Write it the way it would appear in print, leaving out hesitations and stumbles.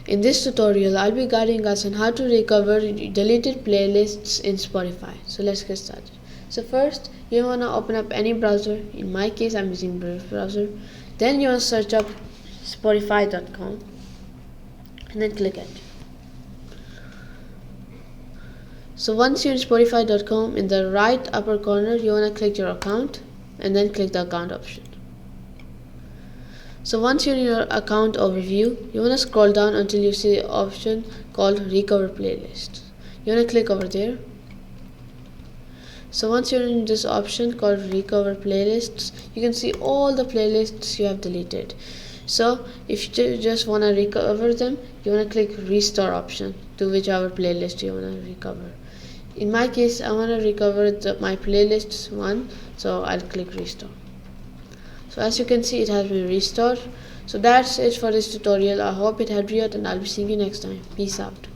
In this tutorial, I'll be guiding us on how to recover deleted playlists in Spotify. So let's get started. So first, you want to open up any browser. In my case, I'm using Brave browser. Then you want to search up Spotify.com and then click Enter. So once you're in Spotify.com, in the right upper corner, you want to click your account and then click the account option. So once you're in your account overview, you want to scroll down until you see the option called Recover Playlist. You want to click over there. So once you're in this option called Recover Playlists, you can see all the playlists you have deleted. So if you just want to recover them, you want to click Restore option to whichever playlist you want to recover. In my case, I want to recover my playlists one, so I'll click Restore. So as you can see, it has been restored. So that's it for this tutorial. I hope it helped you out, and I'll be seeing you next time. Peace out.